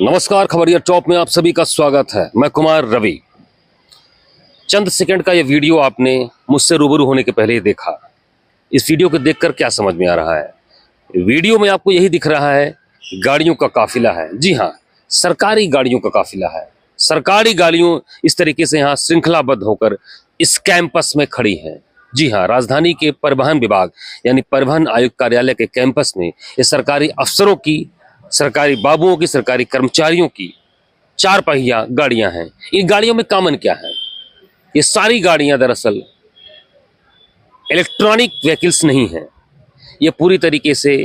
नमस्कार, खबरिया टॉप में आप सभी का स्वागत है। मैं कुमार रवि। चंद सेकंड का ये वीडियो आपने मुझसे रूबरू होने के पहले ही देखा। इस वीडियो को देखकर क्या समझ में आ रहा है? वीडियो में आपको यही दिख रहा है, गाड़ियों का काफिला है। जी हाँ, सरकारी गाड़ियों का काफिला है। सरकारी गाड़ियों इस तरीके से यहाँ श्रृंखलाबद्ध होकर इस कैंपस में खड़ी हैं। जी हाँ, राजधानी के परिवहन विभाग यानी परिवहन आयुक्त कार्यालय के कैंपस में ये सरकारी अफसरों की, सरकारी बाबुओं की, सरकारी कर्मचारियों की 4 पहिया गाड़ियां हैं। इन गाड़ियों में कॉमन क्या है? ये सारी गाड़ियां दरअसल इलेक्ट्रॉनिक व्हीकल्स नहीं हैं। ये पूरी तरीके से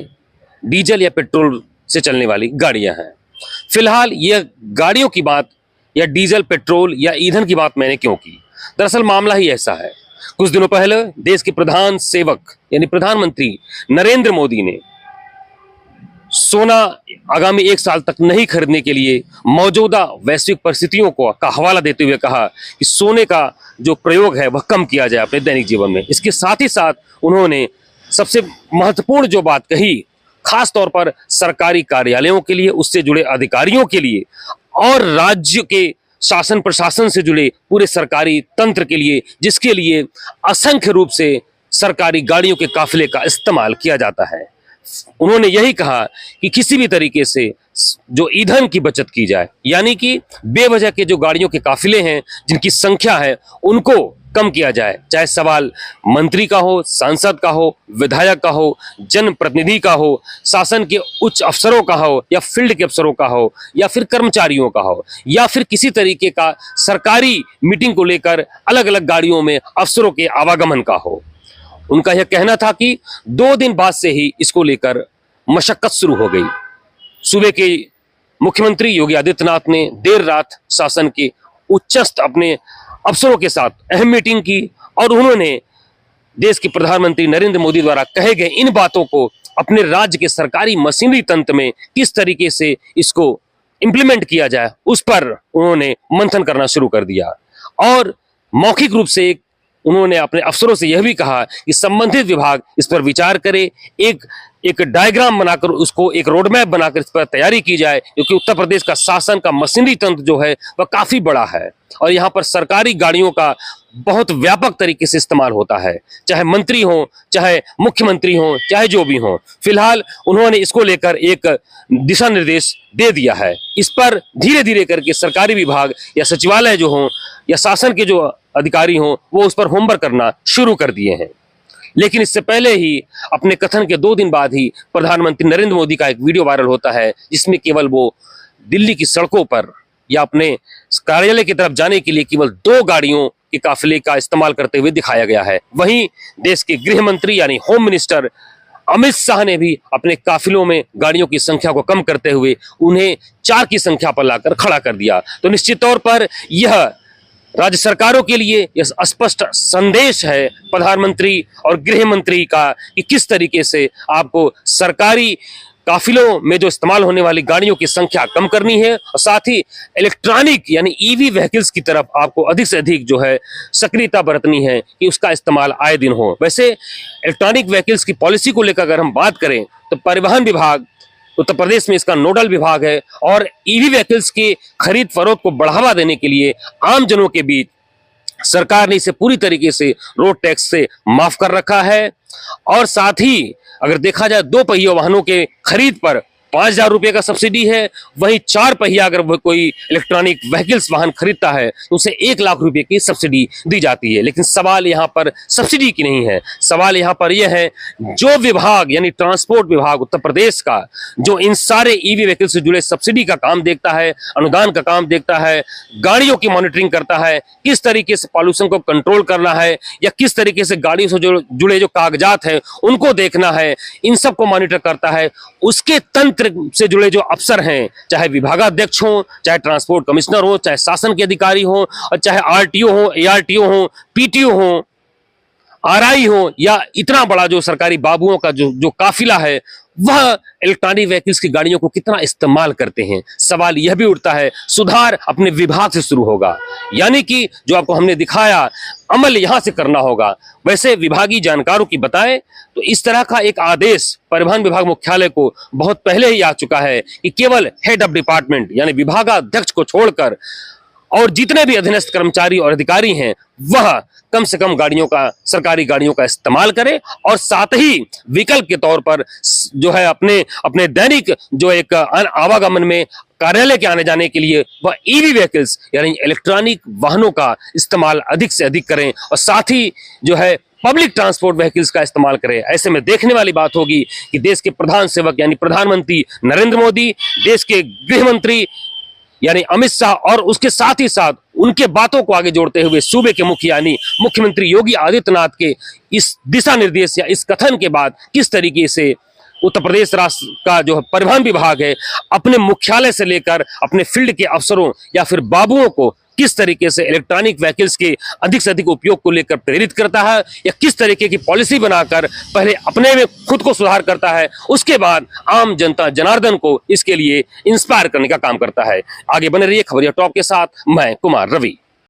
डीजल या पेट्रोल से चलने वाली गाड़ियां हैं। फिलहाल ये गाड़ियों की बात या डीजल, पेट्रोल या ईंधन की बात मैंने क्यों की? दरअसल मामला ही ऐसा है। कुछ दिनों पहले देश के प्रधान सेवक यानी प्रधानमंत्री नरेंद्र मोदी ने सोना आगामी 1 साल तक नहीं खरीदने के लिए मौजूदा वैश्विक परिस्थितियों का हवाला देते हुए कहा कि सोने का जो प्रयोग है वह कम किया जाए अपने दैनिक जीवन में। इसके साथ ही साथ उन्होंने सबसे महत्वपूर्ण जो बात कही, खास तौर पर सरकारी कार्यालयों के लिए, उससे जुड़े अधिकारियों के लिए और राज्य के शासन प्रशासन से जुड़े पूरे सरकारी तंत्र के लिए, जिसके लिए असंख्य रूप से सरकारी गाड़ियों के काफिले का इस्तेमाल किया जाता है। उन्होंने यही कहा कि किसी भी तरीके से जो ईंधन की बचत की जाए, यानी कि बेवजह के जो गाड़ियों के काफिले हैं, जिनकी संख्या है, उनको कम किया जाए। चाहे सवाल मंत्री का हो, सांसद का हो, विधायक का हो, जनप्रतिनिधि का हो, शासन के उच्च अफसरों का हो, या फील्ड के अफसरों का हो, या फिर कर्मचारियों का हो, या फिर किसी तरीके का सरकारी मीटिंग को लेकर अलग अलग गाड़ियों में अफसरों के आवागमन का हो। उनका यह कहना था कि 2 दिन बाद से ही इसको लेकर मशक्कत शुरू हो गई। सूबे के मुख्यमंत्री योगी आदित्यनाथ ने देर रात शासन के उच्चस्थ अपने अफसरों के साथ अहम मीटिंग की और उन्होंने देश के प्रधानमंत्री नरेंद्र मोदी द्वारा कहे गए इन बातों को अपने राज्य के सरकारी मशीनरी तंत्र में किस तरीके से इसको इंप्लीमेंट किया जाए, उस पर उन्होंने मंथन करना शुरू कर दिया। और मौखिक रूप से उन्होंने अपने अफसरों से यह भी कहा कि संबंधित विभाग इस पर विचार करे, एक डायग्राम बनाकर उसको एक रोड मैप बनाकर इस पर तैयारी की जाए, क्योंकि उत्तर प्रदेश का शासन का मशीनरी तंत्र जो है वह काफी बड़ा है और यहाँ पर सरकारी गाड़ियों का बहुत व्यापक तरीके से इस्तेमाल होता है, चाहे मंत्री हो, चाहे मुख्यमंत्री हो, चाहे जो भी हो। फिलहाल उन्होंने इसको लेकर एक दिशा निर्देश दे दिया है। इस पर धीरे धीरे करके सरकारी विभाग या सचिवालय जो हो या शासन के जो अधिकारी हों, वो उस पर होमवर्क करना शुरू कर दिए हैं। लेकिन इससे पहले ही अपने कथन के 2 दिन बाद ही प्रधानमंत्री नरेंद्र मोदी का एक वीडियो वायरल होता है, जिसमें केवल वो दिल्ली की सड़कों पर या अपने कार्यालय की तरफ जाने के लिए केवल 2 गाड़ियों के काफिले का इस्तेमाल करते हुए दिखाया गया है। वहीं देश के गृह मंत्री यानी होम मिनिस्टर अमित शाह ने भी अपने काफिलों में गाड़ियों की संख्या को कम करते हुए उन्हें 4 की संख्या पर लाकर खड़ा कर दिया। तो निश्चित तौर पर यह राज्य सरकारों के लिए यह स्पष्ट संदेश है प्रधानमंत्री और गृह मंत्री का कि किस तरीके से आपको सरकारी काफिलों में जो इस्तेमाल होने वाली गाड़ियों की संख्या कम करनी है और साथ ही इलेक्ट्रॉनिक यानी ईवी व्हीकल्स की तरफ आपको अधिक से अधिक जो है सक्रियता बरतनी है कि उसका इस्तेमाल आए दिन हो। वैसे इलेक्ट्रॉनिक व्हीकल्स की पॉलिसी को लेकर अगर हम बात करें तो परिवहन विभाग उत्तर प्रदेश में इसका नोडल विभाग है और ईवी व्हीकल्स की खरीद फरोख्त को बढ़ावा देने के लिए आम जनों के बीच सरकार ने इसे पूरी तरीके से रोड टैक्स से माफ कर रखा है। और साथ ही अगर देखा जाए 2 पहिया वाहनों के खरीद पर 5,000 रुपये का सब्सिडी है, वहीं 4 पहिया अगर कोई इलेक्ट्रॉनिक व्हीकल्स वाहन खरीदता है तो उसे 1 लाख रुपए की सब्सिडी दी जाती है। लेकिन सवाल यहाँ पर सब्सिडी की नहीं है, सवाल यहाँ पर यह है जो विभाग यानी ट्रांसपोर्ट विभाग उत्तर प्रदेश का जो इन सारे ईवी व्हीकल से जुड़े सब्सिडी का काम देखता है, अनुदान का काम देखता है, गाड़ियों की मॉनिटरिंग करता है, किस तरीके से पॉल्यूशन को कंट्रोल करना है या किस तरीके से गाड़ियों से जुड़े जो कागजात हैं उनको देखना है, इन सबको मॉनिटर करता है, उसके तंत्र से जुड़े जो अफसर हैं, चाहे विभागाध्यक्ष हो, चाहे ट्रांसपोर्ट कमिश्नर हो, चाहे शासन के अधिकारी हो और चाहे आरटीओ हो, एआरटीओ हो, पीटीओ हो, आरआई हो या इतना बड़ा जो सरकारी बाबुओं का जो जो काफिला है, वह इलेक्ट्रॉनिक व्हीकल्स की गाड़ियों को कितना इस्तेमाल करते हैं। सवाल यह भी उठता है, सुधार अपने विभाग से शुरू होगा, यानी कि जो आपको हमने दिखाया अमल यहां से करना होगा। वैसे विभागीय जानकारों की बताएं तो इस तरह का एक आदेश परिवहन विभाग मुख्यालय को बहुत पहले ही आ चुका है कि केवल हेड ऑफ डिपार्टमेंट यानी विभागाध्यक्ष को छोड़कर और जितने भी अधीनस्थ कर्मचारी और अधिकारी हैं वह कम से कम गाड़ियों का, सरकारी गाड़ियों का इस्तेमाल करें और साथ ही विकल्प के तौर पर जो है अपने अपने दैनिक जो एक आवागमन में कार्यालय के आने जाने के लिए वह ईवी व्हीकल्स यानी इलेक्ट्रॉनिक वाहनों का इस्तेमाल अधिक से अधिक करें और साथ ही जो है पब्लिक ट्रांसपोर्ट व्हीकल्स का इस्तेमाल करें। ऐसे में देखने वाली बात होगी कि देश के प्रधान सेवक यानी प्रधानमंत्री नरेंद्र मोदी, देश के गृह मंत्री यानी अमित शाह और उसके साथ ही साथ उनके बातों को आगे जोड़ते हुए सूबे के मुखिया यानी मुख्यमंत्री योगी आदित्यनाथ के इस दिशा निर्देश या इस कथन के बाद किस तरीके से उत्तर प्रदेश राष्ट्र का जो परिवहन विभाग है अपने मुख्यालय से लेकर अपने फील्ड के अफसरों या फिर बाबुओं को किस तरीके से इलेक्ट्रॉनिक व्हीकल्स के अधिक से अधिक उपयोग को लेकर प्रेरित करता है या किस तरीके की पॉलिसी बनाकर पहले अपने में खुद को सुधार करता है, उसके बाद आम जनता जनार्दन को इसके लिए इंस्पायर करने का काम करता है। आगे बने रहिए खबरिया टॉप के साथ, मैं कुमार रवि।